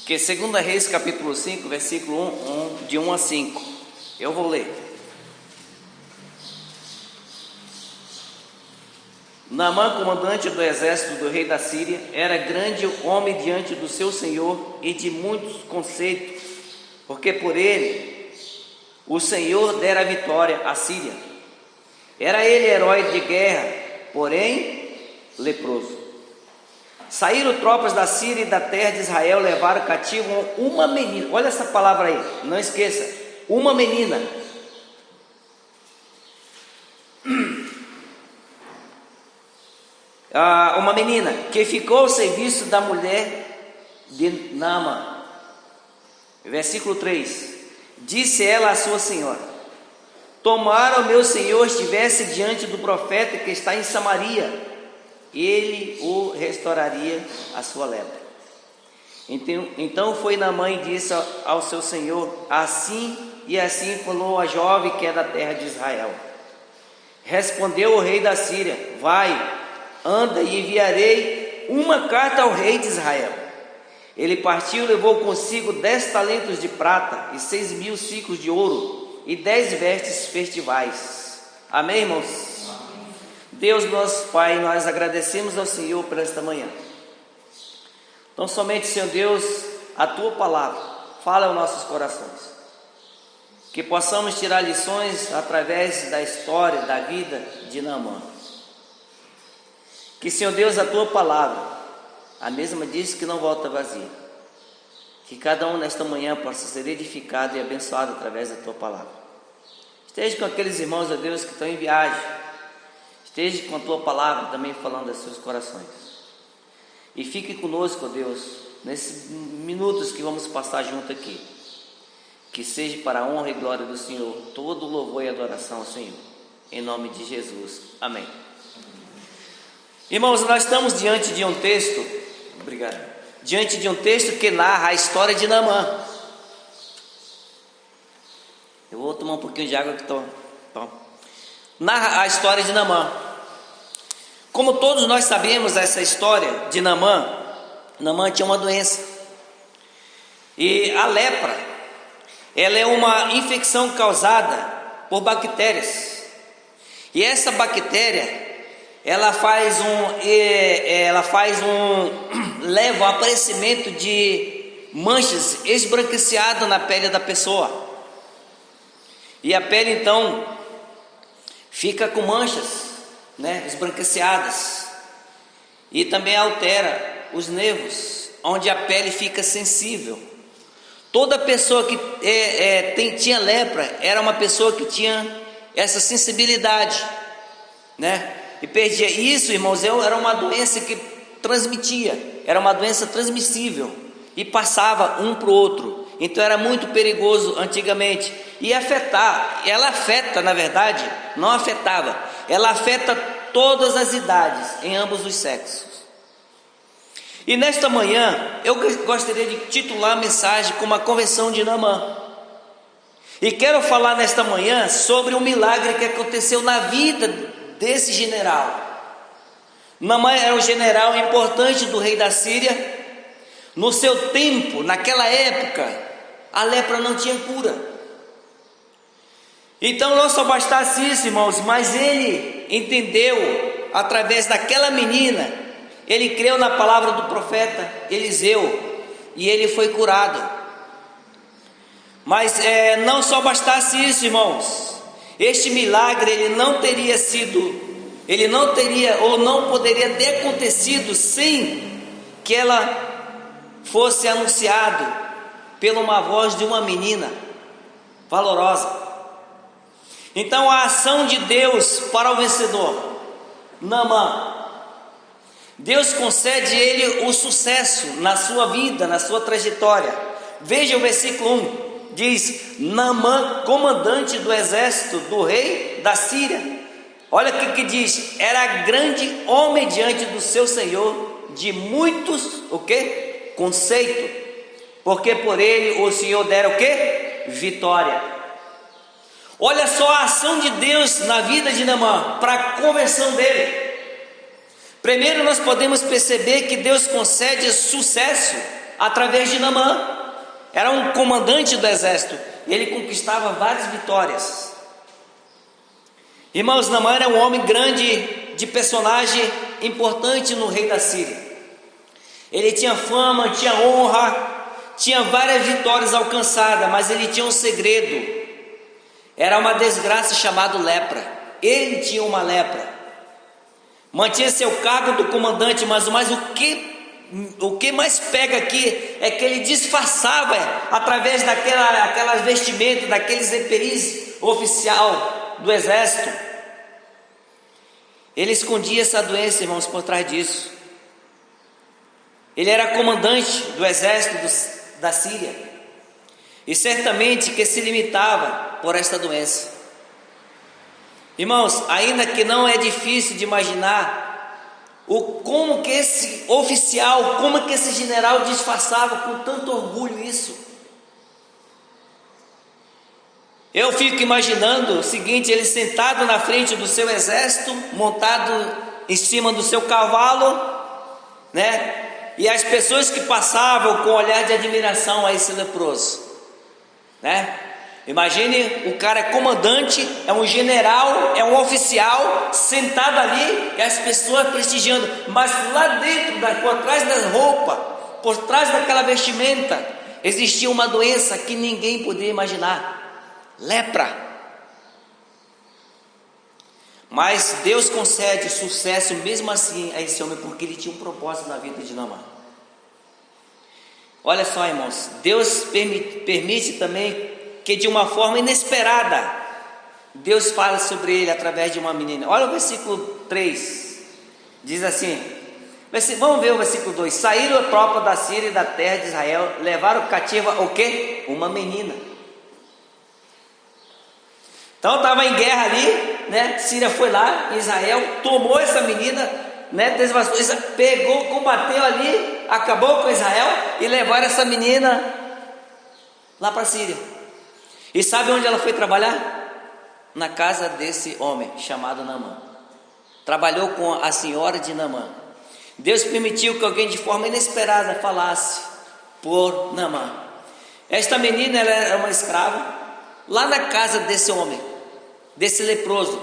Que 2 Reis capítulo 5, versículo 1, de 1 a 5. Eu vou ler. Naamã, comandante do exército do rei da Síria, era grande homem diante do seu senhor e de muitos conceitos, porque por ele o Senhor dera a vitória à Síria. Era ele herói de guerra, porém leproso. Saíram tropas da Síria e da terra de Israel, levaram cativo uma menina. Olha essa palavra aí, não esqueça, uma menina. Uma menina que ficou ao serviço da mulher de Naamã. Versículo 3. Disse ela à sua senhora: tomara o meu senhor estivesse diante do profeta que está em Samaria, ele o restauraria a sua lepra. Então foi Naamã e disse ao seu senhor: assim e assim falou a jovem que é da terra de Israel. Respondeu o rei da Síria: vai, anda e enviarei uma carta ao rei de Israel. Ele partiu e levou consigo 10 talentos de prata e 6.000 ciclos de ouro e 10 vestes festivais. Amém, irmãos? Amém. Deus nosso Pai, nós agradecemos ao Senhor por esta manhã. Então somente, Senhor Deus, a Tua palavra fala aos nossos corações, que possamos tirar lições através da história, da vida de Naamã. Que, Senhor Deus, a Tua palavra, a mesma diz que não volta vazia. Que cada um nesta manhã possa ser edificado e abençoado através da Tua palavra. Esteja com aqueles irmãos, ó Deus, que estão em viagem. Esteja com a Tua palavra também falando aos seus corações. E fique conosco, ó Deus, nesses minutos que vamos passar junto aqui. Que seja para a honra e glória do Senhor todo louvor e adoração ao Senhor. Em nome de Jesus. Amém. Irmãos, nós estamos diante de um texto, diante de um texto que narra a história de Naamã. Eu vou tomar um pouquinho de água que estou. Narra a história de Naamã. Como todos nós sabemos essa história de Naamã, Naamã tinha uma doença. E a lepra, ela é uma infecção causada por bactérias. E essa bactéria, leva ao aparecimento de manchas esbranquiçadas na pele da pessoa. E a pele então fica com manchas, esbranquiçadas. E também altera os nervos, onde a pele fica sensível. Toda pessoa que tinha lepra era uma pessoa que tinha essa sensibilidade, e perdia. Isso, irmãos, era uma doença que transmitia, era uma doença transmissível e passava um para o outro. Então era muito perigoso antigamente. E ela afeta, na verdade, não afetava, ela afeta todas as idades, em ambos os sexos. E nesta manhã eu gostaria de titular a mensagem como a conversão de Naamã. E quero falar nesta manhã sobre um milagre que aconteceu na vida desse general. Naamã era um general importante do rei da Síria. No seu tempo, naquela época, a lepra não tinha cura. Então não só bastasse isso, irmãos, mas ele entendeu, através daquela menina, ele creu na palavra do profeta Eliseu, e ele foi curado. Mas não só bastasse isso, irmãos, este milagre ele não poderia ter acontecido sem que ela fosse anunciado pela uma voz de uma menina valorosa. Então a ação de Deus para o vencedor, Naamã, Deus concede a ele o sucesso na sua vida, na sua trajetória. Veja o versículo 1. Diz: Naamã, comandante do exército do rei da Síria. Olha o que diz: era grande homem diante do seu senhor, de muitos, conceito, porque por ele o Senhor dera vitória. Olha só a ação de Deus na vida de Naamã, para a conversão dele. Primeiro nós podemos perceber que Deus concede sucesso através de Naamã. Era um comandante do exército, ele conquistava várias vitórias. Irmãos, Naamã era um homem grande, de personagem importante no rei da Síria. Ele tinha fama, tinha honra, tinha várias vitórias alcançadas, mas ele tinha um segredo. Era uma desgraça chamada lepra. Ele tinha uma lepra. Mantinha seu cargo do comandante, mas o que mais pega aqui é que ele disfarçava através daquelas vestimentas, daqueles EPIs oficial do exército. Ele escondia essa doença, irmãos, por trás disso. Ele era comandante do exército da Síria, e certamente que se limitava por esta doença. Irmãos, ainda que não é difícil de imaginar como que esse oficial, como que esse general disfarçava com tanto orgulho isso. Eu fico imaginando o seguinte: ele sentado na frente do seu exército, montado em cima do seu cavalo, né? E as pessoas que passavam com um olhar de admiração a esse leproso, né? Imagine, o cara é comandante, é um general, é um oficial, sentado ali, e as pessoas prestigiando, mas lá dentro, por trás das roupas, por trás daquela vestimenta, existia uma doença que ninguém podia imaginar: lepra. Mas Deus concede sucesso mesmo assim a esse homem, porque ele tinha um propósito na vida de Naamã. Olha só, irmãos, Deus permite também que de uma forma inesperada Deus fala sobre ele através de uma menina. Olha o versículo 3, diz assim, vamos ver o versículo 2: saíram a tropa da Síria e da terra de Israel, levaram cativa o quê? Uma menina. Então estava em guerra ali, né? Síria foi lá, Israel tomou essa menina, né? Desvastou, pegou, combateu ali, acabou com Israel e levaram essa menina lá para a Síria. E sabe onde ela foi trabalhar? Na casa desse homem chamado Naamã. Trabalhou com a senhora de Naamã. Deus permitiu que alguém de forma inesperada falasse por Naamã. Esta menina, ela era uma escrava lá na casa desse homem, desse leproso,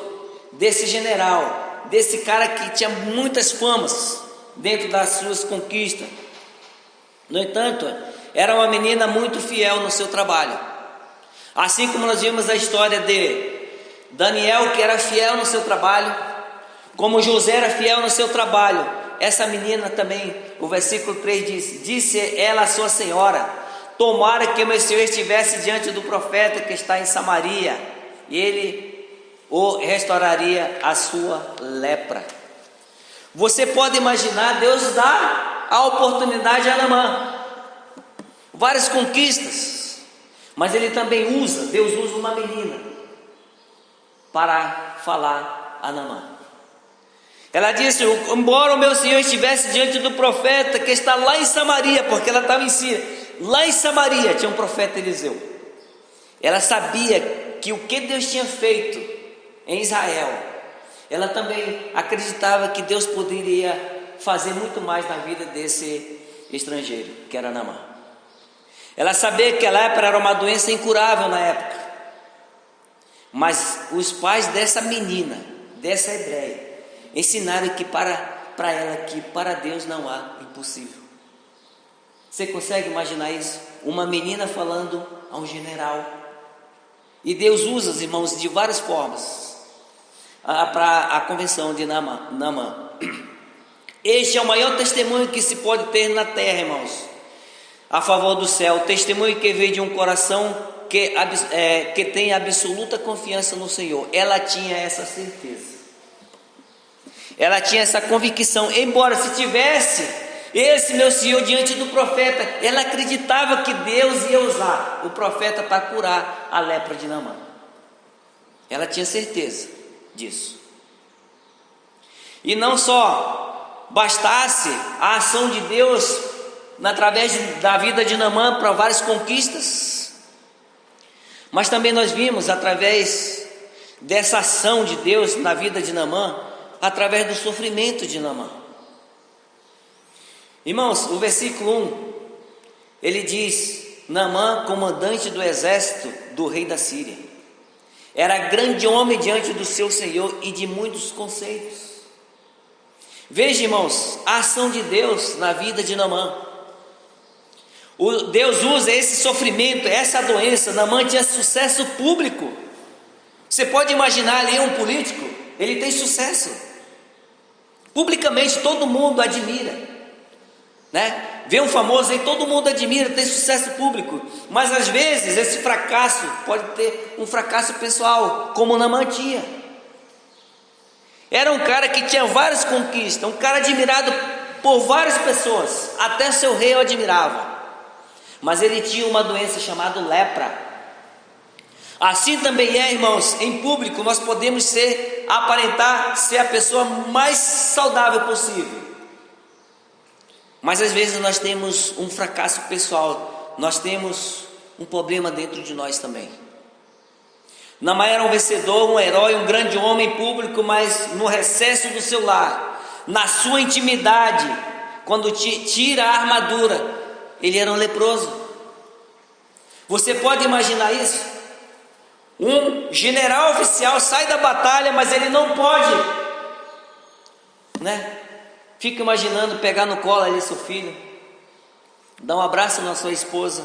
desse general, desse cara que tinha muitas famas dentro das suas conquistas. No entanto, era uma menina muito fiel no seu trabalho. Assim como nós vimos a história de Daniel, que era fiel no seu trabalho, como José era fiel no seu trabalho, essa menina também, o versículo 3 diz: disse ela à sua senhora: tomara que meu senhor estivesse diante do profeta que está em Samaria, e ele o restauraria a sua lepra. Você pode imaginar, Deus dá a oportunidade a Naamã, várias conquistas, mas ele também Deus usa uma menina para falar a Naamã. Ela disse: embora o meu senhor estivesse diante do profeta que está lá em Samaria, porque ela estava em Síria, lá em Samaria tinha um profeta Eliseu. Ela sabia que o que Deus tinha feito em Israel, ela também acreditava que Deus poderia fazer muito mais na vida desse estrangeiro, que era Naamã. Ela sabia que a lepra era uma doença incurável na época, mas os pais dessa menina, dessa hebreia, ensinaram que para ela que para Deus não há impossível. Você consegue imaginar isso? Uma menina falando a um general. E Deus usa, os irmãos, de várias formas para a convenção de Naamã. Este é o maior testemunho que se pode ter na terra, irmãos, a favor do céu. O testemunho que veio de um coração que tem absoluta confiança no Senhor. Ela tinha essa certeza, ela tinha essa convicção. Embora se tivesse esse meu senhor diante do profeta, ela acreditava que Deus ia usar o profeta para curar a lepra de Naamã. Ela tinha certeza disso. E não só bastasse a ação de Deus através da vida de Naamã para várias conquistas, mas também nós vimos através dessa ação de Deus na vida de Naamã, através do sofrimento de Naamã. Irmãos, o versículo 1 ele diz: Naamã, comandante do exército do rei da Síria, era grande homem diante do seu Senhor e de muitos conceitos. Veja, irmãos, a ação de Deus na vida de Naamã. Deus usa esse sofrimento, essa doença. Naamã tinha sucesso público. Você pode imaginar ali um político, ele tem sucesso publicamente, todo mundo admira, né? Vê um famoso aí, todo mundo admira, tem sucesso público. Mas às vezes esse fracasso pode ter um fracasso pessoal, como Naamã tinha. Era um cara que tinha várias conquistas, um cara admirado por várias pessoas, até seu rei o admirava. Mas ele tinha uma doença chamada lepra. Assim também é, irmãos, em público nós podemos aparentar ser a pessoa mais saudável possível, mas às vezes nós temos um fracasso pessoal, nós temos um problema dentro de nós também. Naamã era um vencedor, um herói, um grande homem público, mas no recesso do seu lar, na sua intimidade, quando tira a armadura, ele era um leproso. Você pode imaginar isso? Um general oficial sai da batalha, mas ele não pode, né? Fica imaginando pegar no colo ali seu filho, dar um abraço na sua esposa.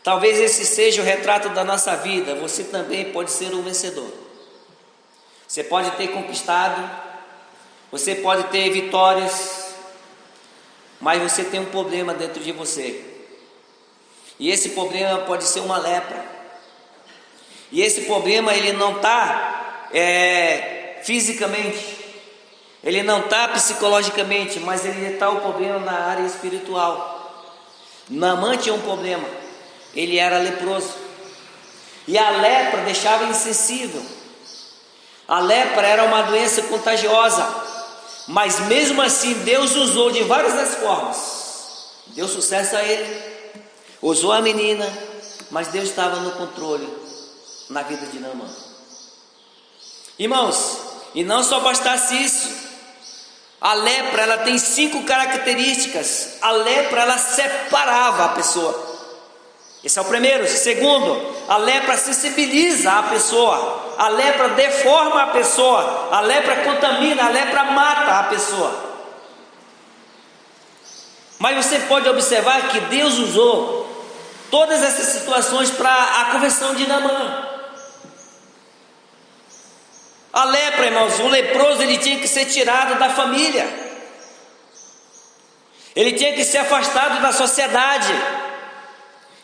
Talvez esse seja o retrato da nossa vida. Você também pode ser um vencedor. Você pode ter conquistado, você pode ter vitórias, mas você tem um problema dentro de você. E esse problema pode ser uma lepra. E esse problema ele não está fisicamente, ele não está psicologicamente, mas ele está o problema na área espiritual. Naamã tinha um problema, ele era leproso, e a lepra deixava insensível. A lepra era uma doença contagiosa, mas mesmo assim Deus usou de várias das formas, deu sucesso a ele, usou a menina, mas Deus estava no controle na vida de Naamã. Irmãos, e não só bastasse isso, a lepra ela tem 5 características. A lepra ela separava a pessoa. Esse é o primeiro. Segundo, a lepra sensibiliza a pessoa. A lepra deforma a pessoa. A lepra contamina, a lepra mata a pessoa. Mas você pode observar que Deus usou todas essas situações para a conversão de Naamã. A lepra, irmãos, o leproso ele tinha que ser tirado da família, ele tinha que ser afastado da sociedade,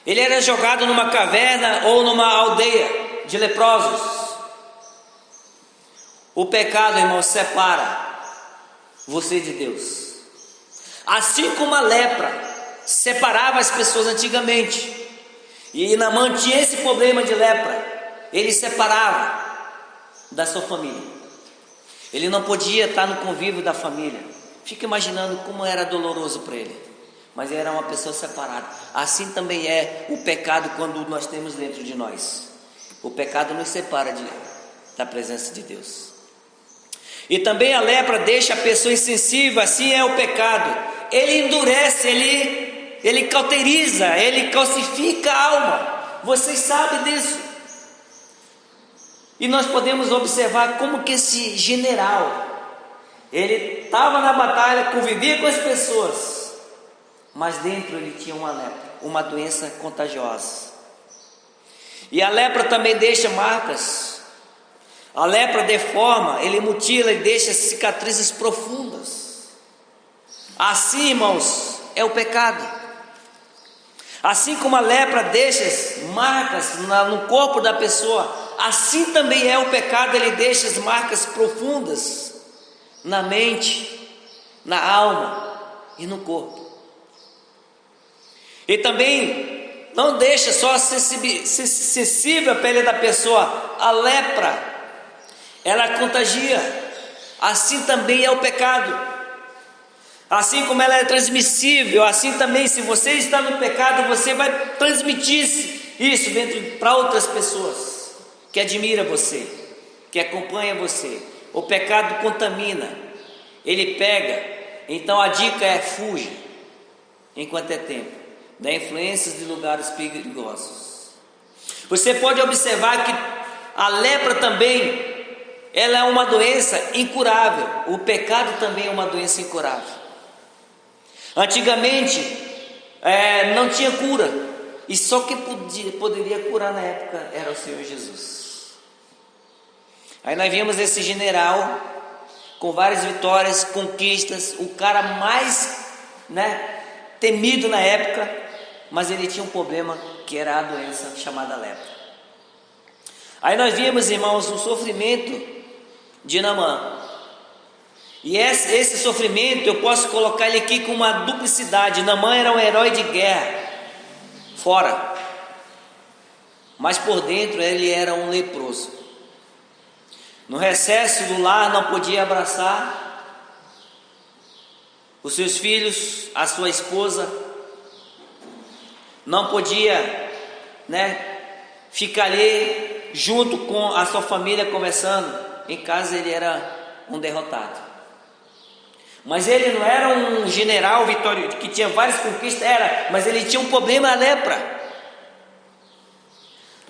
ele era jogado numa caverna ou numa aldeia de leprosos. O pecado, irmãos, separa você de Deus, assim como a lepra separava as pessoas antigamente, e Naamã tinha esse problema de lepra, ele separava da sua família, ele não podia estar no convívio da família. Fica imaginando como era doloroso para ele, mas ele era uma pessoa separada. Assim também é o pecado quando nós temos dentro de nós. O pecado nos separa da presença de Deus. E também a lepra deixa a pessoa insensível. Assim é o pecado, ele endurece, ele cauteriza, ele calcifica a alma. Vocês sabem disso. E nós podemos observar como que esse general, ele estava na batalha, convivia com as pessoas, mas dentro ele tinha uma lepra, uma doença contagiosa. E a lepra também deixa marcas. A lepra deforma, ele mutila e deixa cicatrizes profundas. Assim, irmãos, é o pecado. Assim como a lepra deixa marcas no corpo da pessoa, assim também é o pecado, ele deixa as marcas profundas na mente, na alma e no corpo. E também não deixa só sensível a pele da pessoa. A lepra, ela contagia. Assim também é o pecado. Assim como ela é transmissível, assim também, se você está no pecado, você vai transmitir isso para outras pessoas que admira você, que acompanha você. O pecado contamina, ele pega. Então a dica é: fuja enquanto é tempo. da influência de lugares perigosos. Você pode observar que a lepra também, ela é uma doença incurável. O pecado também é uma doença incurável. Antigamente não tinha cura, e só quem poderia curar na época era o Senhor Jesus. Aí nós vimos esse general com várias vitórias, conquistas, o cara mais temido na época, mas ele tinha um problema que era a doença chamada lepra. Aí nós vimos, irmãos, o sofrimento de Naamã. E esse sofrimento eu posso colocar ele aqui com uma duplicidade. Naamã era um herói de guerra fora, mas por dentro ele era um leproso. No recesso do lar não podia abraçar os seus filhos, a sua esposa, não podia ficar ali junto com a sua família conversando. Em casa ele era um derrotado. Mas ele não era um general vitorioso que tinha várias conquistas, mas ele tinha um problema, a lepra.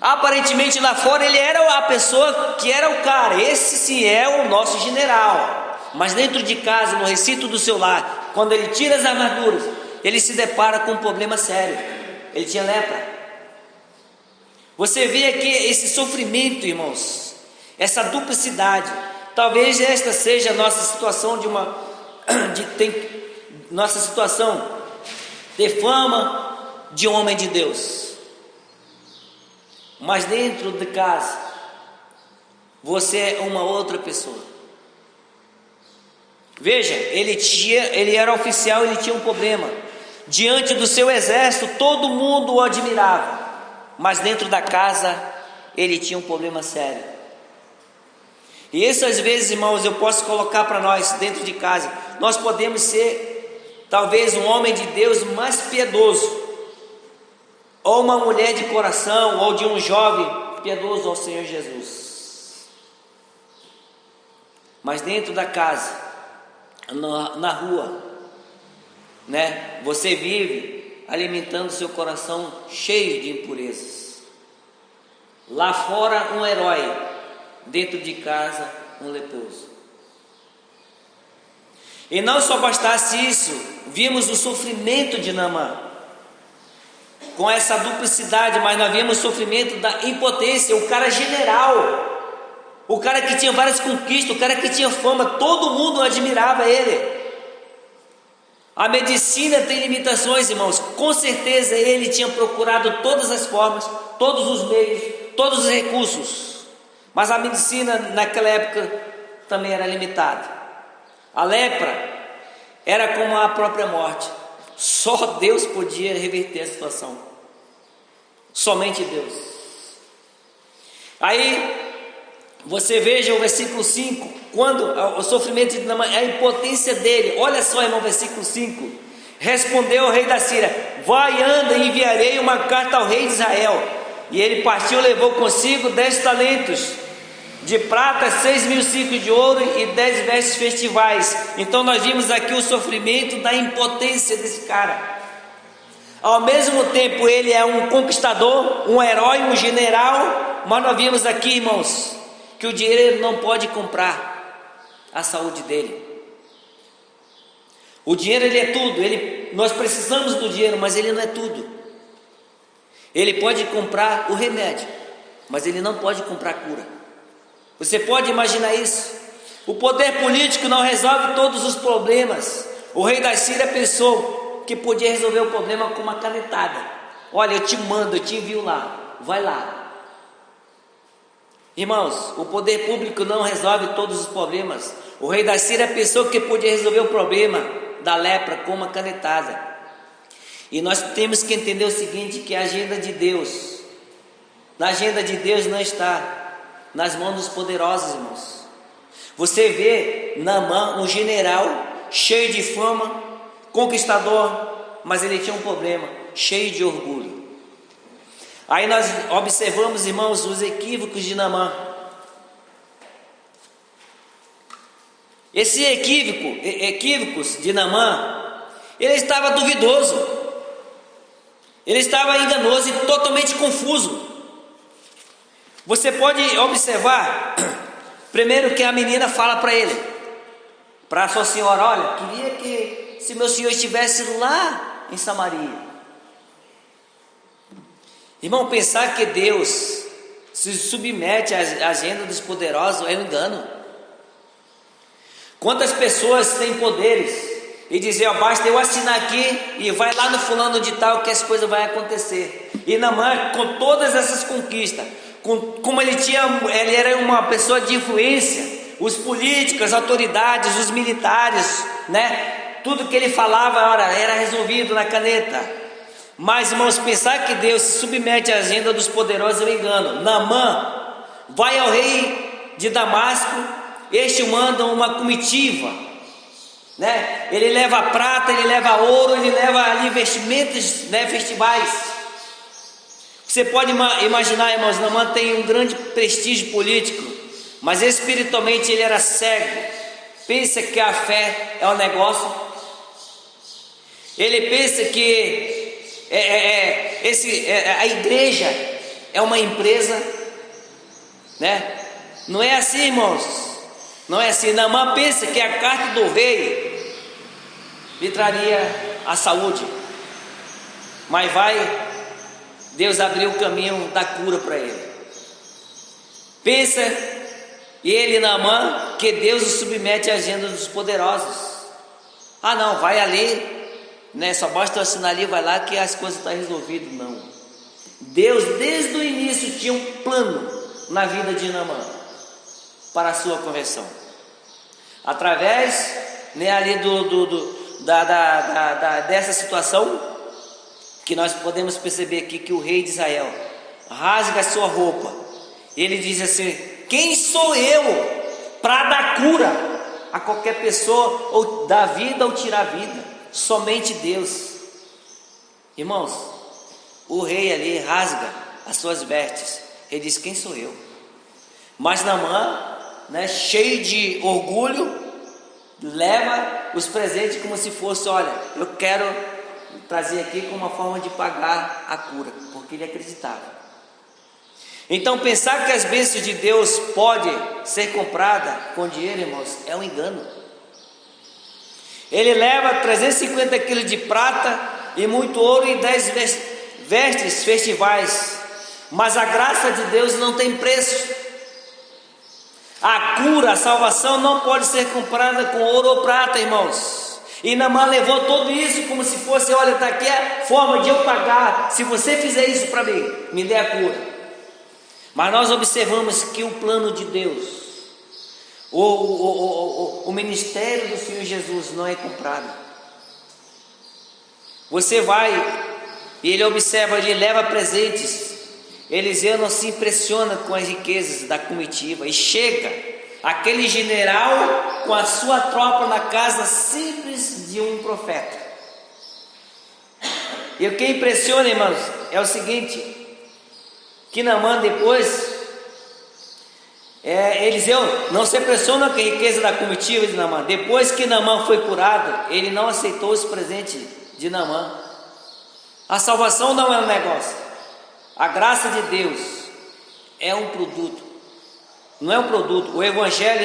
Aparentemente lá fora ele era a pessoa que era o cara, esse sim é o nosso general. Mas dentro de casa, no recinto do seu lar, quando ele tira as armaduras, ele se depara com um problema sério. Ele tinha lepra. Você vê aqui esse sofrimento, irmãos, essa duplicidade. Talvez esta seja a nossa situação nossa situação de fama de um homem de Deus, mas dentro de casa você é uma outra pessoa. Veja, ele era oficial, ele tinha um problema. Diante do seu exército todo mundo o admirava, mas dentro da casa ele tinha um problema sério. E isso às vezes, irmãos, eu posso colocar para nós dentro de casa. Nós podemos ser talvez um homem de Deus mais piedoso, ou uma mulher de coração, ou de um jovem piedoso ao Senhor Jesus. Mas dentro da casa, na rua, você vive alimentando seu coração cheio de impurezas. Lá fora um herói, dentro de casa um leproso. E não só bastasse isso, vimos o sofrimento de Naamã, com essa duplicidade, mas nós vimos o sofrimento da impotência. O cara general, o cara que tinha várias conquistas, o cara que tinha fama, todo mundo admirava ele. A medicina tem limitações, irmãos. Com certeza ele tinha procurado todas as formas, todos os meios, todos os recursos, mas a medicina naquela época também era limitada. A lepra era como a própria morte. Só Deus podia reverter a situação. Somente Deus. Aí você veja o versículo 5, quando o sofrimento de Naamã, a impotência dele. Olha só, irmão, versículo 5. Respondeu o rei da Síria: vai, anda, e enviarei uma carta ao rei de Israel. E ele partiu, levou consigo 10 talentos de prata, 6.000 ciclos de ouro e 10 vestes festivais. Então nós vimos aqui o sofrimento da impotência desse cara. Ao mesmo tempo ele é um conquistador, um herói, um general, mas nós vimos aqui, irmãos, que o dinheiro não pode comprar a saúde dele. O dinheiro ele é tudo, nós precisamos do dinheiro, mas ele não é tudo. Ele pode comprar o remédio, mas ele não pode comprar cura. Você pode imaginar isso? O poder político não resolve todos os problemas. O rei da Síria pensou que podia resolver o problema com uma canetada. Olha, eu te mando, eu te envio lá, vai lá. Irmãos, o poder público não resolve todos os problemas. O rei da Síria pensou que podia resolver o problema da lepra com uma canetada. E nós temos que entender o seguinte, que a agenda de Deus, na agenda de Deus não está nas mãos dos poderosos, irmãos. Você vê Naamã, um general cheio de fama, conquistador, mas ele tinha um problema, cheio de orgulho. Aí nós observamos, irmãos, os equívocos de Naamã. Esse equívocos de Naamã, ele estava duvidoso. Ele estava enganoso e totalmente confuso. Você pode observar, primeiro, que a menina fala para ele, para a sua senhora: olha, queria que se meu senhor estivesse lá em Samaria. Irmão, pensar que Deus se submete à agenda dos poderosos é um engano. Quantas pessoas têm poderes e dizem: ó, basta eu assinar aqui e vai lá no fulano de tal que as coisas vão acontecer. E Naamã, com todas essas conquistas, como ele era uma pessoa de influência, os políticos, as autoridades, os militares, né? Tudo que ele falava, era resolvido na caneta. Mas, irmãos, pensar que Deus se submete à agenda dos poderosos é um engano. Naamã vai ao rei de Damasco, este manda uma comitiva, né? Ele leva prata, ele leva ouro, ele leva ali vestimentas, né, festivais. Você pode imaginar, irmãos, Naamã tem um grande prestígio político, mas espiritualmente ele era cego. Pensa que a fé é um negócio. Ele pensa que a igreja é uma empresa, né? Não é assim, irmãos. Não é assim. Naamã pensa que a carta do rei lhe traria a saúde, mas Deus abriu o caminho da cura para ele. Pensa ele, Naamã, que Deus o submete à agenda dos poderosos. Ah, não, vai ali, né? Só basta assinar ali, vai lá que as coisas estão resolvidas. Não. Deus, desde o início, tinha um plano na vida de Naamã para a sua conversão. Através, né, ali dessa situação, que nós podemos perceber aqui que o rei de Israel rasga a sua roupa. Ele diz assim: quem sou eu para dar cura a qualquer pessoa, ou dar vida ou tirar a vida? Somente Deus. Irmãos, o rei ali rasga as suas vestes. Ele diz: quem sou eu? Mas Naamã, né, cheio de orgulho, leva os presentes como se fosse: olha, eu quero trazer aqui como uma forma de pagar a cura, porque ele acreditava. Então, pensar que as bênçãos de Deus podem ser compradas com dinheiro, irmãos, é um engano. Ele leva 350 quilos de prata e muito ouro e 10 vestes festivais, mas a graça de Deus não tem preço. A cura, a salvação não pode ser comprada com ouro ou prata, irmãos. E Naamã levou tudo isso como se fosse: olha, está aqui a forma de eu pagar, se você fizer isso para mim, me dê a cura. Mas nós observamos que o plano de Deus, o ministério do Senhor Jesus não é comprado. Você vai e ele observa, ele leva presentes. Eliseu não se impressiona com as riquezas da comitiva, e chega aquele general com a sua tropa na casa simples de um profeta. E o que impressiona, irmãos, é o seguinte: que Naamã depois, Eliseu não se impressiona com a riqueza da comitiva de Naamã. Depois que Naamã foi curado, ele não aceitou os presentes de Naamã. A salvação não é um negócio. A graça de Deus é um produto. Não é um produto. O evangelho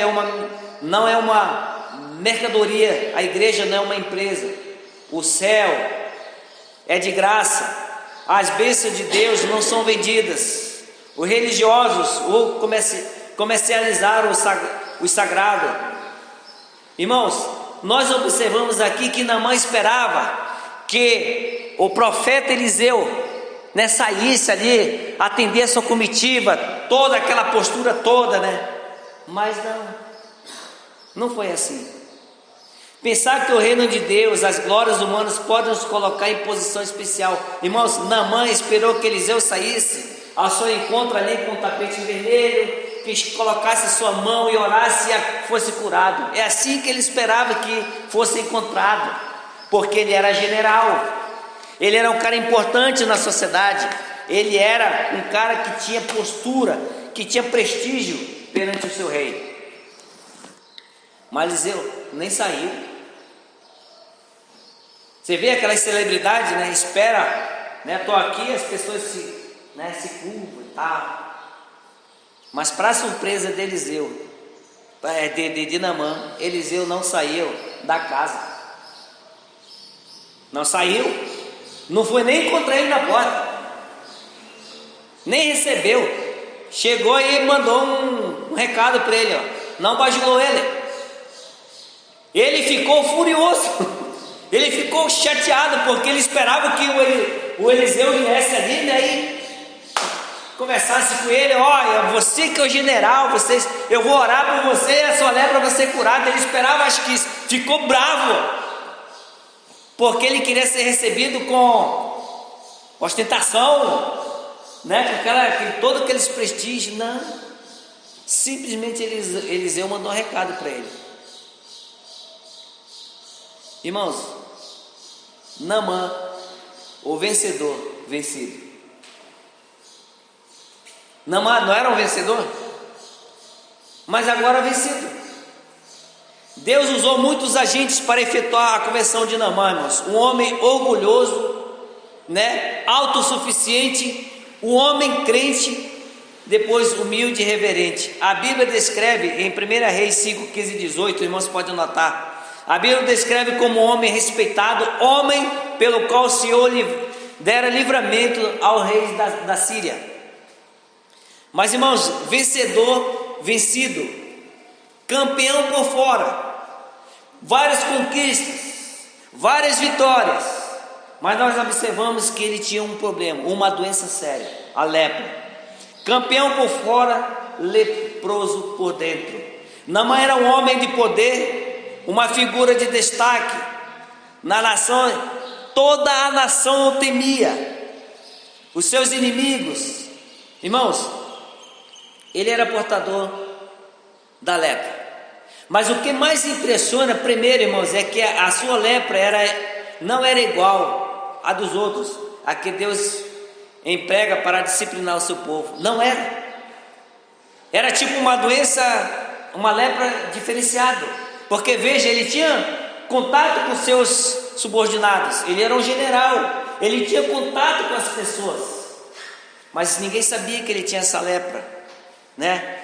não é uma mercadoria. A igreja não é uma empresa. O céu é de graça. As bênçãos de Deus não são vendidas. Os religiosos comercializaram o sagrado. Irmãos, nós observamos aqui que Naamã esperava que o profeta Eliseu, né, saísse ali, atender a sua comitiva, toda aquela postura toda, né? Mas não foi assim. Pensar que o reino de Deus, as glórias humanas podem nos colocar em posição especial. Irmãos, Naamã esperou que Eliseu saísse ao seu encontro ali com o tapete vermelho, que colocasse sua mão e orasse e fosse curado. É assim que ele esperava que fosse encontrado, porque ele era general. Ele era um cara importante na sociedade. Ele era um cara que tinha postura, que tinha prestígio perante o seu rei. Mas Eliseu nem saiu. Você vê aquelas celebridades, né? Espera né? Estou aqui, as pessoas se curvam e tal. Mas para surpresa de Eliseu, de Naamã, Eliseu não saiu da casa. Não saiu, não foi nem encontrar ele na porta, nem recebeu. Chegou e mandou um recado para ele, não bajulou ele. Ele ficou furioso, ele ficou chateado, porque ele esperava que o Eliseu viesse ali, né, e conversasse com ele. Olha, você que é o general, eu vou orar por você, a sua lepra vai ser curada. Ele esperava, acho que ficou bravo, porque ele queria ser recebido com ostentação, né, com todo aqueles prestígios. Não, simplesmente Eliseu mandou um recado para ele. Irmãos, Naamã, o vencedor, vencido. Naamã não era um vencedor, mas agora vencido. Deus usou muitos agentes para efetuar a conversão de Naamã, irmãos. Um homem orgulhoso, né, autossuficiente, um homem crente, depois humilde e reverente. A Bíblia descreve em 1 Reis 5, 15 e 18, irmãos podem notar. A Bíblia descreve como homem respeitado, homem pelo qual o Senhor dera livramento ao rei da Síria. Mas, irmãos, vencedor, vencido, campeão por fora, várias conquistas, várias vitórias, mas nós observamos que ele tinha um problema, uma doença séria, a lepra. Campeão por fora, leproso por dentro. Naamã era um homem de poder, uma figura de destaque na nação. Toda a nação o temia, os seus inimigos. Irmãos, ele era portador da lepra. Mas o que mais impressiona, primeiro, irmãos, é que a sua lepra não era igual à dos outros, a que Deus emprega para disciplinar o seu povo. Não era. Era tipo uma doença, uma lepra diferenciada. Porque veja, ele tinha contato com seus subordinados, ele era um general, ele tinha contato com as pessoas, mas ninguém sabia que ele tinha essa lepra, né?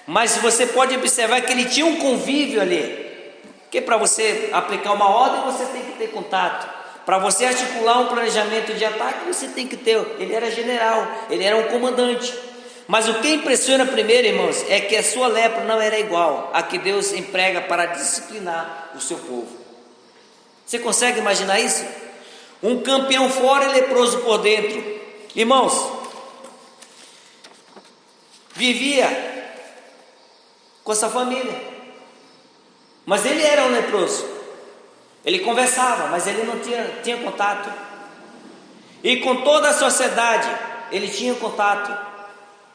Mas você pode observar que ele tinha um convívio ali, porque para você aplicar uma ordem você tem que ter contato, para você articular um planejamento de ataque você tem que ter. Ele era general, ele era um comandante. Mas o que impressiona primeiro, irmãos, é que a sua lepra não era igual a que Deus emprega para disciplinar o seu povo. Você consegue imaginar isso? Um campeão fora e leproso por dentro. Irmãos, vivia com essa família, mas ele era um leproso. Ele conversava, mas ele não tinha contato. E com toda a sociedade ele tinha contato.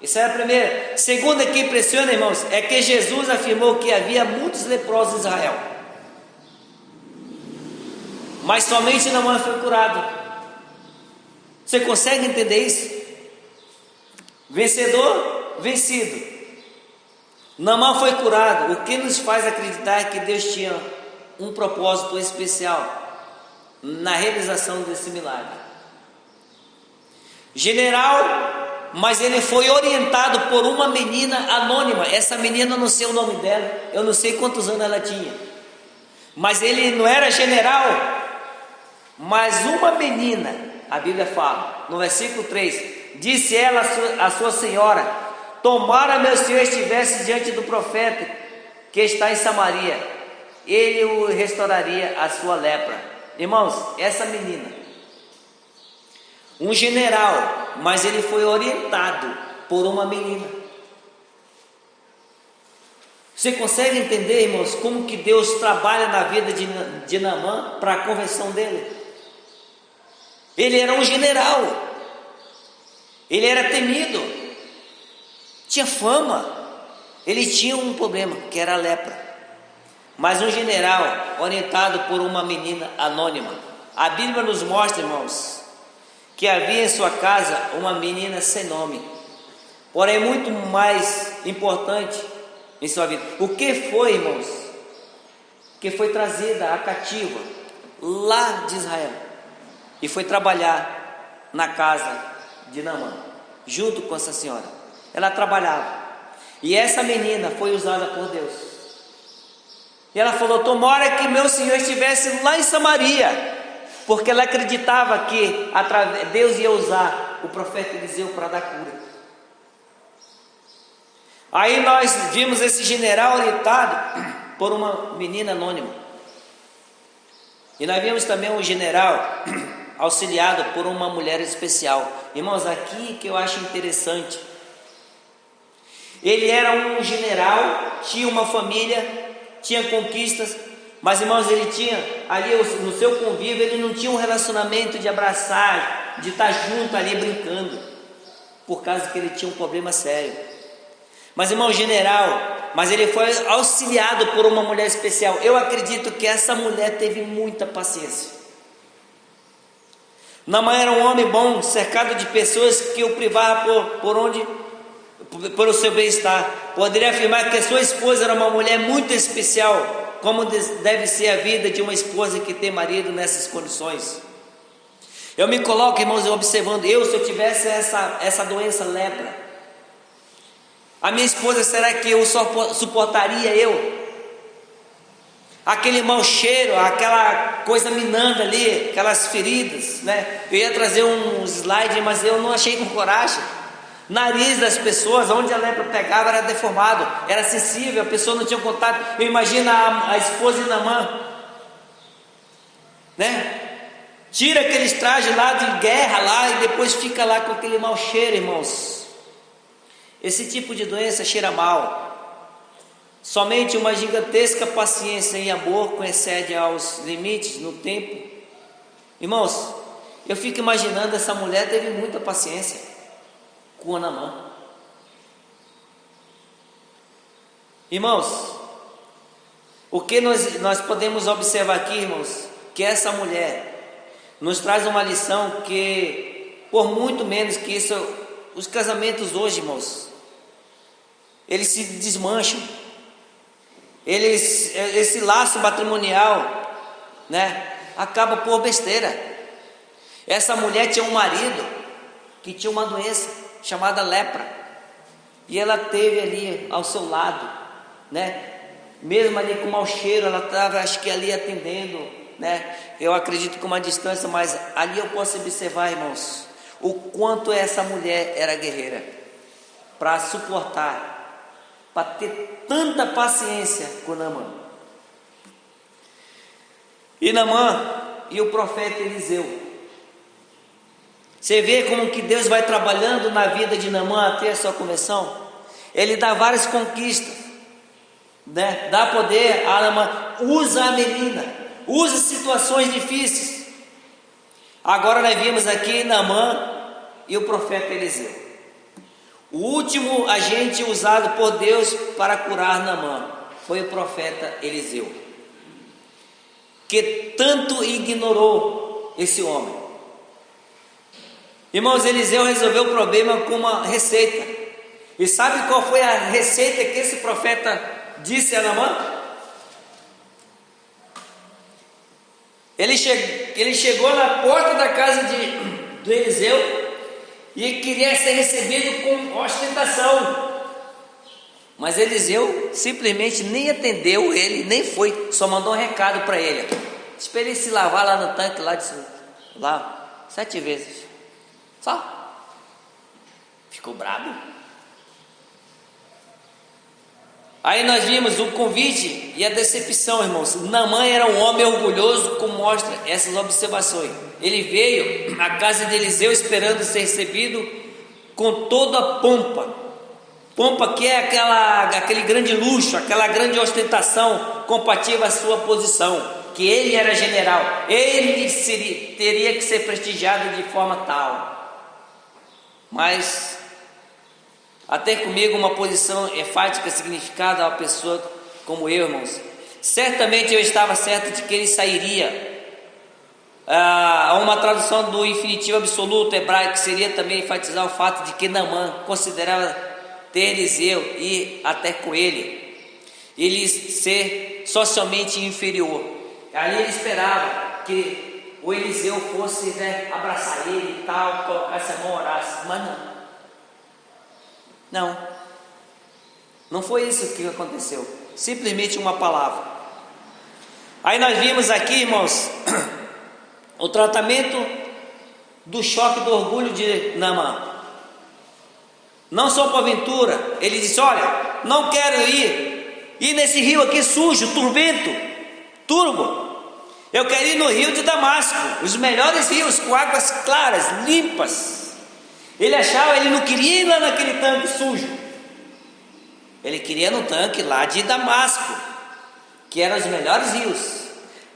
Isso é a primeira. Segunda que impressiona, irmãos, é que Jesus afirmou que havia muitos leprosos em Israel, mas somente Naamã foi curado. Você consegue entender isso? Vencedor, vencido. Naamã foi curado. O que nos faz acreditar que Deus tinha um propósito especial na realização desse milagre. General, mas ele foi orientado por uma menina anônima. Essa menina, eu não sei o nome dela, eu não sei quantos anos ela tinha, mas ele não era general, mas uma menina, a Bíblia fala, no versículo 3, disse ela à sua senhora: tomara meu senhor estivesse diante do profeta que está em Samaria, ele o restauraria a sua lepra. Irmãos, essa menina, um general, mas ele foi orientado por uma menina. Você consegue entender, irmãos, como que Deus trabalha na vida de Naamã para a conversão dele? Ele era um general, ele era temido, tinha fama, ele tinha um problema, que era a lepra. Mas um general orientado por uma menina anônima. A Bíblia nos mostra, irmãos, que havia em sua casa uma menina sem nome, porém muito mais importante em sua vida. O que foi, irmãos? Que foi trazida a cativa lá de Israel e foi trabalhar na casa de Naamã, junto com essa senhora. Ela trabalhava. E essa menina foi usada por Deus. E ela falou: tomara que meu Senhor estivesse lá em Samaria, porque ela acreditava que Deus ia usar o profeta Eliseu para dar cura. Aí nós vimos esse general orientado por uma menina anônima. E nós vimos também um general auxiliado por uma mulher especial. Irmãos, aqui que eu acho interessante. Ele era um general, tinha uma família, tinha conquistas, mas, irmãos, ele tinha ali no seu convívio, ele não tinha um relacionamento de abraçar, de estar junto ali brincando, por causa que ele tinha um problema sério. Mas, irmão, general, mas ele foi auxiliado por uma mulher especial. Eu acredito que essa mulher teve muita paciência. Naamã era um homem bom, cercado de pessoas que o privavam por o seu bem-estar. Poderia afirmar que a sua esposa era uma mulher muito especial, como deve ser a vida de uma esposa que tem marido nessas condições. Eu me coloco, irmãos, observando, se eu tivesse essa doença lepra, a minha esposa, será que eu suportaria aquele mau cheiro, aquela coisa minando ali, aquelas feridas, né? Eu ia trazer um slide, mas eu não achei com coragem. Nariz das pessoas, onde a lepra pegava era deformado, era sensível, a pessoa não tinha contato. Eu imagino a esposa de Naamã, né? Tira aqueles trajes lá de guerra lá e depois fica lá com aquele mau cheiro, irmãos. Esse tipo de doença cheira mal. Somente uma gigantesca paciência e amor excede aos limites no tempo. Irmãos, eu fico imaginando, essa mulher teve muita paciência com Naamã. Irmãos, o que nós podemos observar aqui, irmãos, que essa mulher nos traz uma lição que, por muito menos que isso, os casamentos hoje, irmãos, eles se desmancham. Esse laço matrimonial, né, acaba por besteira. Essa mulher tinha um marido que tinha uma doença chamada lepra, e ela teve ali ao seu lado, né, mesmo ali com mau cheiro, ela estava, acho que ali atendendo, né, eu acredito com uma distância, mas ali eu posso observar, irmãos, o quanto essa mulher era guerreira, para suportar, para ter tanta paciência com Naamã. E Naamã e o profeta Eliseu, você vê como que Deus vai trabalhando na vida de Naamã até a sua conversão. Ele dá várias conquistas, né? Dá poder a Naamã, usa a menina, usa situações difíceis. Agora nós vimos aqui Naamã e o profeta Eliseu. O último agente usado por Deus para curar Naamã foi o profeta Eliseu, que tanto ignorou esse homem. Irmãos, Eliseu resolveu o problema com uma receita. E sabe qual foi a receita que esse profeta disse a Naamã? Ele chegou na porta da casa do Eliseu e queria ser recebido com ostentação, mas Eliseu simplesmente nem atendeu ele, nem foi, só mandou um recado para ele: espere ele se lavar lá no tanque lá 7 vezes, só. Ficou brabo. Aí nós vimos o convite e a decepção, irmãos. Naamã era um homem orgulhoso, como mostra essas observações. Ele veio à casa de Eliseu esperando ser recebido com toda a pompa. Pompa que é aquele grande luxo, aquela grande ostentação compatível à sua posição, que ele era general, ele teria que ser prestigiado de forma tal. Mas até comigo uma posição enfática, significada a uma pessoa como eu, irmãos. Certamente eu estava certo de que ele sairia. A uma tradução do infinitivo absoluto hebraico seria também enfatizar o fato de que Naamã considerava ter Eliseu e até com ele ser socialmente inferior. Ali ele esperava que o Eliseu fosse, né, abraçar ele e tal, colocasse a mão, orasse, mas não foi isso que aconteceu, simplesmente uma palavra. Aí nós vimos aqui, irmãos, o tratamento do choque do orgulho de Naamã. Não só porventura, ele disse: olha, não quero ir nesse rio aqui sujo, turbo. Eu quero ir no rio de Damasco, os melhores rios com águas claras, limpas. Ele não queria ir lá naquele tanque sujo. Ele queria no tanque lá de Damasco, que eram os melhores rios,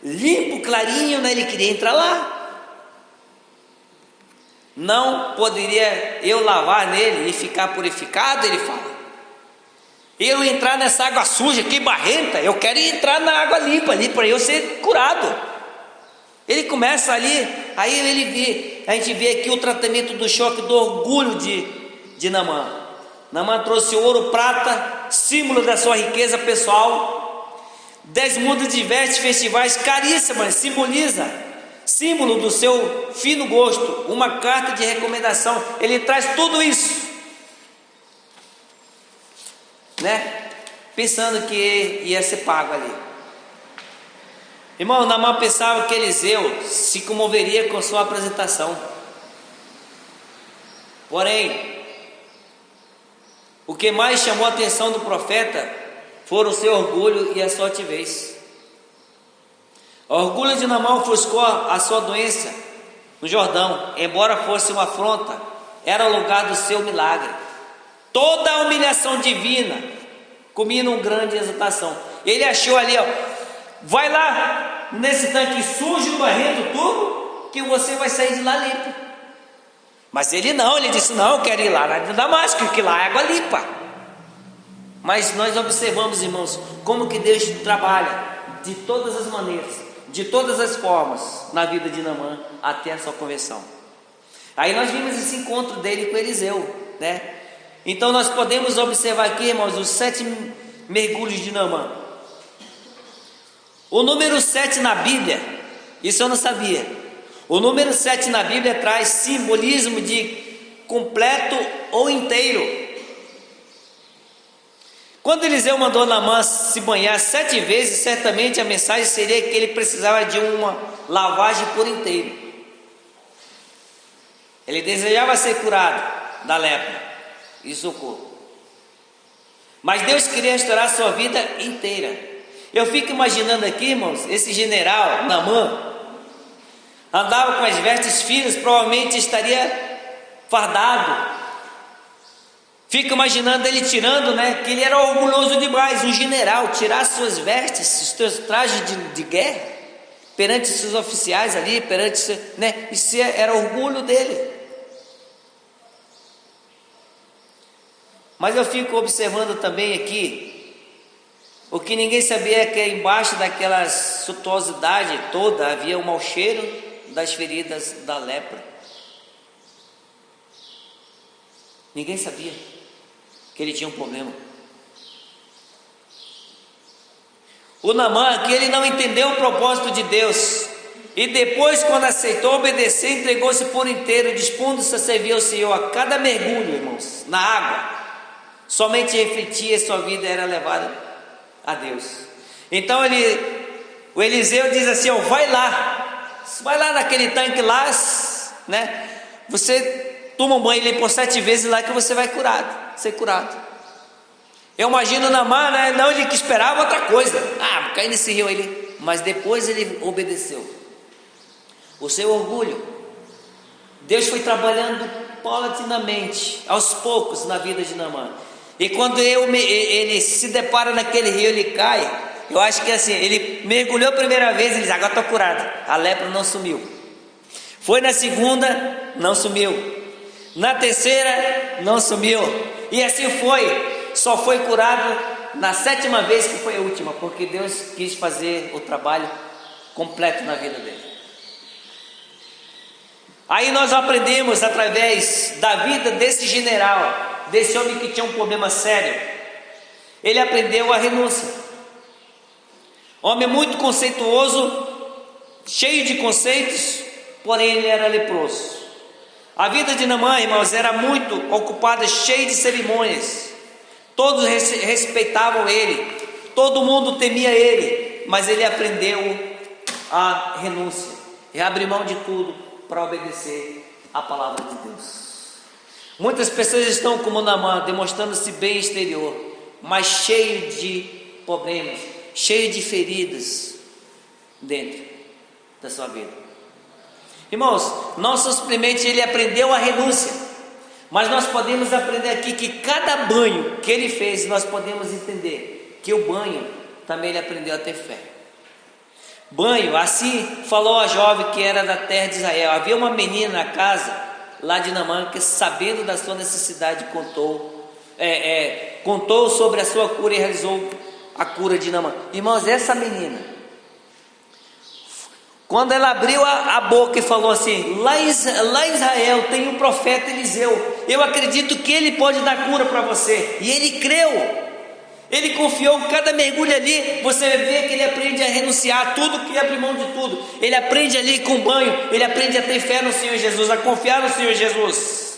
limpo, clarinho, né? Ele queria entrar lá. Não poderia eu lavar nele e ficar purificado, ele fala. Eu entrar nessa água suja aqui, barrenta, eu quero entrar na água limpa ali, para eu ser curado. Ele começa ali, aí a gente vê aqui o tratamento do choque do orgulho de Naamã. Naamã trouxe ouro, prata, símbolo da sua riqueza pessoal, 10 mudas de vestes festivais caríssimas, símbolo do seu fino gosto, uma carta de recomendação. Ele traz tudo isso, né? Pensando que ia ser pago ali. Irmão, Naamã pensava que Eliseu se comoveria com sua apresentação. Porém, o que mais chamou a atenção do profeta foram o seu orgulho e a sua altivez. O orgulho de Naamã ofuscou a sua doença no Jordão, embora fosse uma afronta, era o lugar do seu milagre. Toda a humilhação divina culmina em grande exaltação. Ele achou ali, vai lá nesse tanque sujo, barrento, tudo, que você vai sair de lá limpo. Mas ele disse: não, eu quero ir lá na Damasco, que lá é água limpa. Mas nós observamos, irmãos, como que Deus trabalha de todas as maneiras, de todas as formas na vida de Naamã até a sua conversão. Aí nós vimos esse encontro dele com Eliseu, né? Então nós podemos observar aqui, irmãos, os 7 mergulhos de Naamã. O número 7 na Bíblia, isso eu não sabia. O número 7 na Bíblia traz simbolismo de completo ou inteiro. Quando Eliseu mandou Naamã se banhar 7 vezes, certamente a mensagem seria que ele precisava de uma lavagem por inteiro. Ele desejava ser curado da lepra e socorro. Mas Deus queria restaurar sua vida inteira. Eu fico imaginando aqui, irmãos, esse general Naamã andava com as vestes finas, provavelmente estaria fardado. Fico imaginando ele tirando, né? Que ele era orgulhoso demais, um general, tirar suas vestes, os seus trajes de guerra, perante seus oficiais ali, né? Isso era orgulho dele. Mas eu fico observando também aqui, o que ninguém sabia é que embaixo daquela suntuosidade toda havia um mau cheiro das feridas da lepra. Ninguém sabia que ele tinha um problema. O Naamã aqui, ele não entendeu o propósito de Deus, e depois, quando aceitou obedecer, entregou-se por inteiro, dispondo-se a servir ao Senhor. A cada mergulho, irmãos, na água, somente refletia, sua vida era levada a Deus. Então o Eliseu diz assim: vai lá naquele tanque lá, né? Você toma um banho ali por 7 vezes lá, que você vai ser curado. Eu imagino Naamã, né? Não, ele que esperava outra coisa. Vou cair nesse rio ali. Mas depois ele obedeceu. O seu orgulho, Deus foi trabalhando paulatinamente, aos poucos, na vida de Naamã. E quando ele se depara naquele rio, ele cai. Eu acho que assim, ele mergulhou a primeira vez, ele diz: agora estou curado. A lepra não sumiu. Foi na segunda, não sumiu. Na terceira, não sumiu. E assim foi. Só foi curado na 7ª vez, que foi a última, porque Deus quis fazer o trabalho completo na vida dele. Aí nós aprendemos, através da vida desse general, desse homem que tinha um problema sério, ele aprendeu a renúncia. Homem muito conceituoso, cheio de conceitos, porém ele era leproso. A vida de Naamã, irmãos, era muito ocupada, cheia de cerimônias. Todos respeitavam ele, todo mundo temia ele, mas ele aprendeu a renúncia e abrir mão de tudo para obedecer a palavra de Deus. Muitas pessoas estão como Naamã, demonstrando-se bem exterior, mas cheio de problemas, cheio de feridas dentro da sua vida. Irmãos, não simplesmente ele aprendeu a renúncia, mas nós podemos aprender aqui que cada banho que ele fez, nós podemos entender que o banho também ele aprendeu a ter fé. Banho, assim falou a jovem que era da terra de Israel. Havia uma menina na casa lá de Naamã que, sabendo da sua necessidade, contou sobre a sua cura e realizou a cura de Naamã. Irmãos, essa menina, quando ela abriu a boca e falou assim: lá em Israel tem um profeta Eliseu, eu acredito que ele pode dar cura para você. E ele creu, ele confiou. Cada mergulho ali, você vê que ele aprende a renunciar a tudo, que abre mão de tudo. Ele aprende ali com banho, ele aprende a ter fé no Senhor Jesus, a confiar no Senhor Jesus.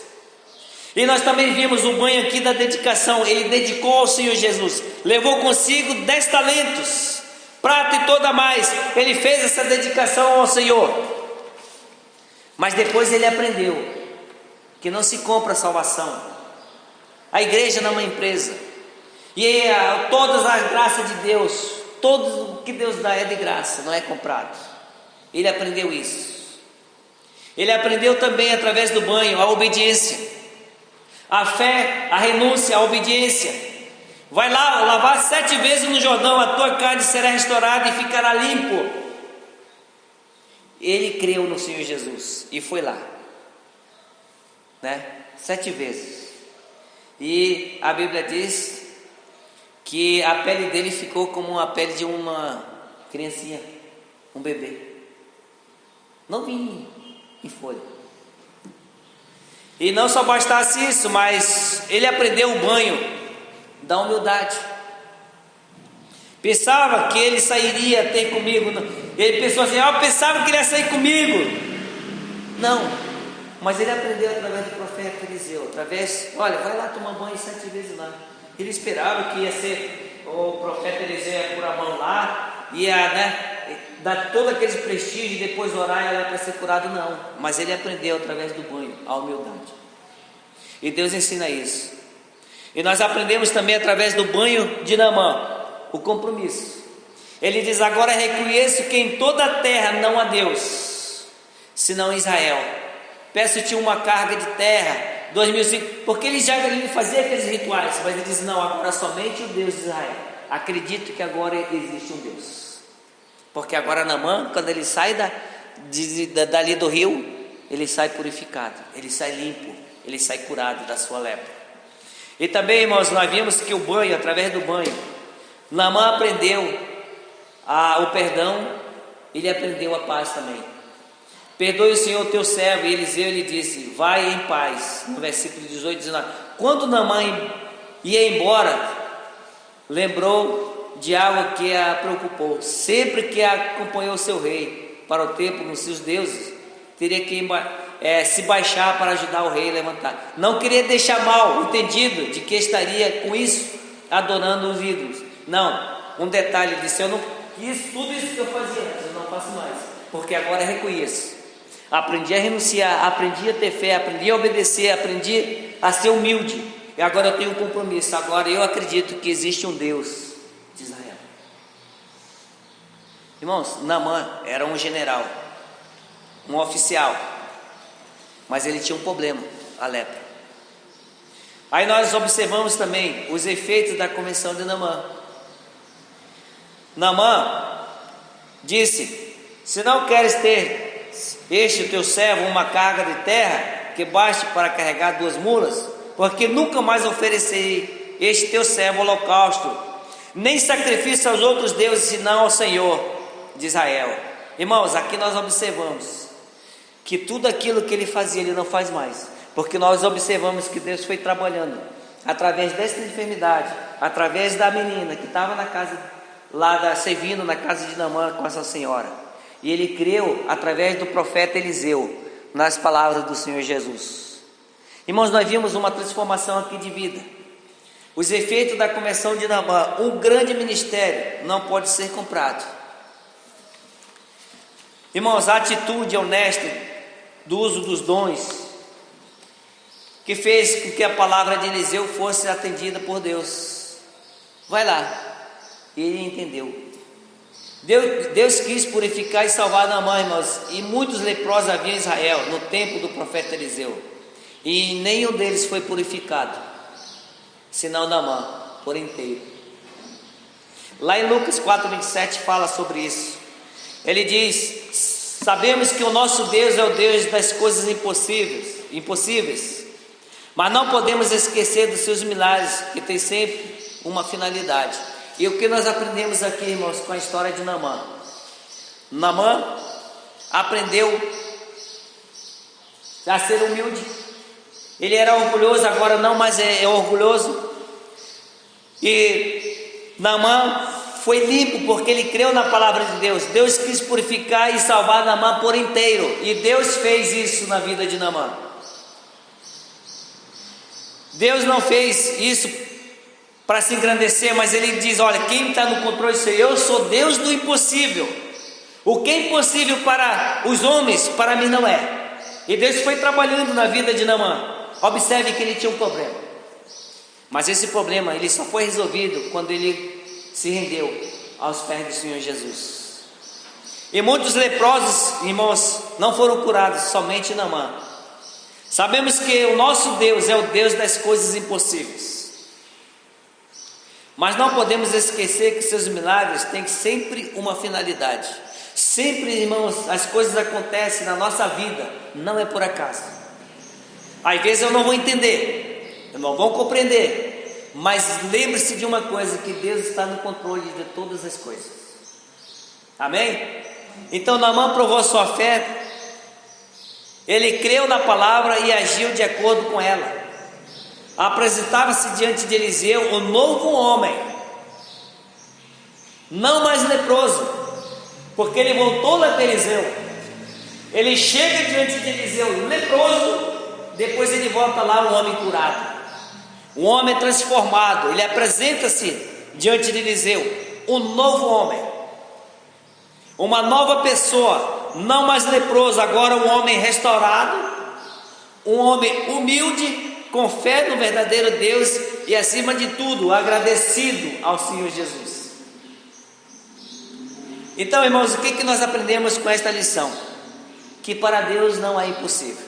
E nós também vimos o banho aqui da dedicação. Ele dedicou ao Senhor Jesus, levou consigo 10 talentos, prata e toda mais. Ele fez essa dedicação ao Senhor. Mas depois ele aprendeu que não se compra a salvação. A igreja não é uma empresa. E todas as graças de Deus, tudo o que Deus dá é de graça, não é comprado. Ele aprendeu isso. Ele aprendeu também através do banho a obediência, a fé, a renúncia, a obediência. Vai lá lavar 7 vezes no Jordão, a tua carne será restaurada e ficará limpo. Ele creu no Senhor Jesus e foi lá, 7 vezes. E a Bíblia diz que a pele dele ficou como a pele de uma criancinha, um bebê, novinho, em folha. E não só bastasse isso, mas ele aprendeu o banho da humildade. Pensava que ele sairia ter comigo. Ele pensou assim: eu pensava que ele ia sair comigo. Não, mas ele aprendeu através do profeta Eliseu. Olha, vai lá tomar banho 7 vezes lá. Ele esperava que ia ser o profeta Eliseu, ia pôr a mão lá, ia dar todo aquele prestígio e depois orar e ela para ser curado. Não, mas ele aprendeu através do banho a humildade. E Deus ensina isso. E nós aprendemos também através do banho de Naamã o compromisso. Ele diz: agora reconheço que em toda a terra não há Deus senão Israel. Peço-te uma carga de terra, 2.000 ciclos, porque ele já fazia aqueles rituais, mas ele diz: não, agora somente o Deus de Israel. Acredito que agora existe um Deus, porque agora Naamã, quando ele sai dali do rio, ele sai purificado, ele sai limpo, ele sai curado da sua lepra. E também, irmãos, nós vimos que o banho, através do banho, Naamã aprendeu o perdão, ele aprendeu a paz também. Perdoe o Senhor teu servo. E Eliseu lhe disse: vai em paz. No versículo 18, 19. Quando Naamã ia embora, lembrou de algo que a preocupou. Sempre que acompanhou seu rei para o templo com seus deuses, teria que se baixar para ajudar o rei a levantar. Não queria deixar mal entendido de que estaria com isso adorando os ídolos. Não, um detalhe, ele disse: eu não quis tudo isso que eu fazia antes, eu não faço mais, porque agora reconheço. Aprendi a renunciar, aprendi a ter fé, aprendi a obedecer, aprendi a ser humilde. E agora eu tenho um compromisso. Agora eu acredito que existe um Deus de Israel. Irmãos, Naamã era um general, um oficial, mas ele tinha um problema, a lepra. Aí nós observamos também os efeitos da conversão de Naamã. Naamã disse: se não queres ter este teu servo uma carga de terra que baste para carregar 2 mulas, porque nunca mais oferecerei este teu servo holocausto, nem sacrifício aos outros deuses, senão ao Senhor de Israel. Irmãos, aqui nós observamos que tudo aquilo que ele fazia, ele não faz mais, porque nós observamos que Deus foi trabalhando através dessa enfermidade, através da menina que estava na casa, servindo na casa de Naamã com essa senhora. E ele creu através do profeta Eliseu, nas palavras do Senhor Jesus. Irmãos, nós vimos uma transformação aqui de vida. Os efeitos da conversão de Naamã, um grande ministério, não pode ser comprado. Irmãos, a atitude honesta do uso dos dons, que fez com que a palavra de Eliseu fosse atendida por Deus. Vai lá, ele entendeu. Deus quis purificar e salvar Naamã, irmãos, e muitos leprosos havia em Israel, no tempo do profeta Eliseu, e nenhum deles foi purificado, senão Naamã, por inteiro. Lá em Lucas 4:27 fala sobre isso. Ele diz: sabemos que o nosso Deus é o Deus das coisas impossíveis, mas não podemos esquecer dos seus milagres, que tem sempre uma finalidade. E o que nós aprendemos aqui, irmãos, com a história de Naamã? Naamã aprendeu a ser humilde. Ele era orgulhoso, agora não mais é orgulhoso. E Naamã foi limpo porque ele creu na palavra de Deus. Deus quis purificar e salvar Naamã por inteiro, e Deus fez isso na vida de Naamã. Deus não fez isso para se engrandecer, mas ele diz: olha, quem está no controle sou eu, sou Deus do impossível. O que é impossível para os homens, para mim não é. E Deus foi trabalhando na vida de Naamã. Observe que ele tinha um problema, mas esse problema ele só foi resolvido quando ele se rendeu aos pés do Senhor Jesus. E muitos leprosos, irmãos, não foram curados, somente Naamã. Sabemos que o nosso Deus é o Deus das coisas impossíveis, mas não podemos esquecer que seus milagres têm sempre uma finalidade. Sempre, irmãos, as coisas acontecem na nossa vida, não é por acaso. Às vezes eu não vou entender, eu não vou compreender, mas lembre-se de uma coisa, que Deus está no controle de todas as coisas. Amém? Então Naamã provou sua fé, ele creu na palavra e agiu de acordo com ela. Apresentava-se diante de Eliseu um novo homem, não mais leproso, porque ele voltou lá para Eliseu. Ele chega diante de Eliseu leproso, depois ele volta lá um homem curado, um homem transformado. Ele apresenta-se diante de Eliseu um novo homem, uma nova pessoa, não mais leproso, agora um homem restaurado, um homem humilde, com fé no verdadeiro Deus e, acima de tudo, agradecido ao Senhor Jesus. Então, irmãos, o que nós aprendemos com esta lição? Que para Deus não é impossível.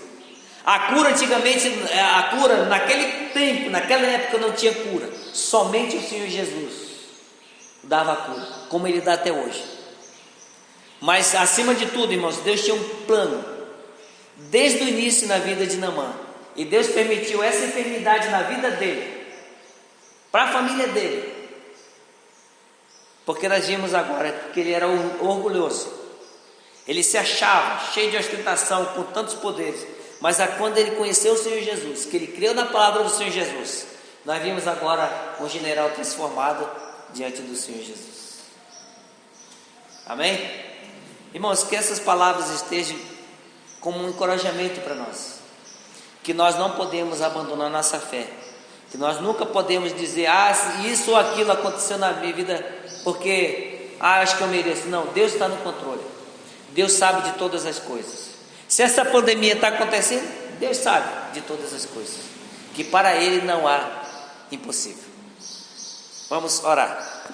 A cura antigamente, a cura naquele tempo, naquela época não tinha cura. Somente o Senhor Jesus dava a cura, como Ele dá até hoje. Mas, acima de tudo, irmãos, Deus tinha um plano desde o início na vida de Naamã. E Deus permitiu essa enfermidade na vida dele, para a família dele, porque nós vimos agora que ele era orgulhoso, ele se achava cheio de ostentação, com tantos poderes, mas quando ele conheceu o Senhor Jesus, que ele creu na palavra do Senhor Jesus, nós vimos agora um general transformado diante do Senhor Jesus. Amém? Irmãos, que essas palavras estejam como um encorajamento para nós, que nós não podemos abandonar nossa fé, que nós nunca podemos dizer: isso ou aquilo aconteceu na minha vida porque acho que eu mereço. Não, Deus está no controle, Deus sabe de todas as coisas. Se essa pandemia está acontecendo, Deus sabe de todas as coisas, que para Ele não há impossível. Vamos orar.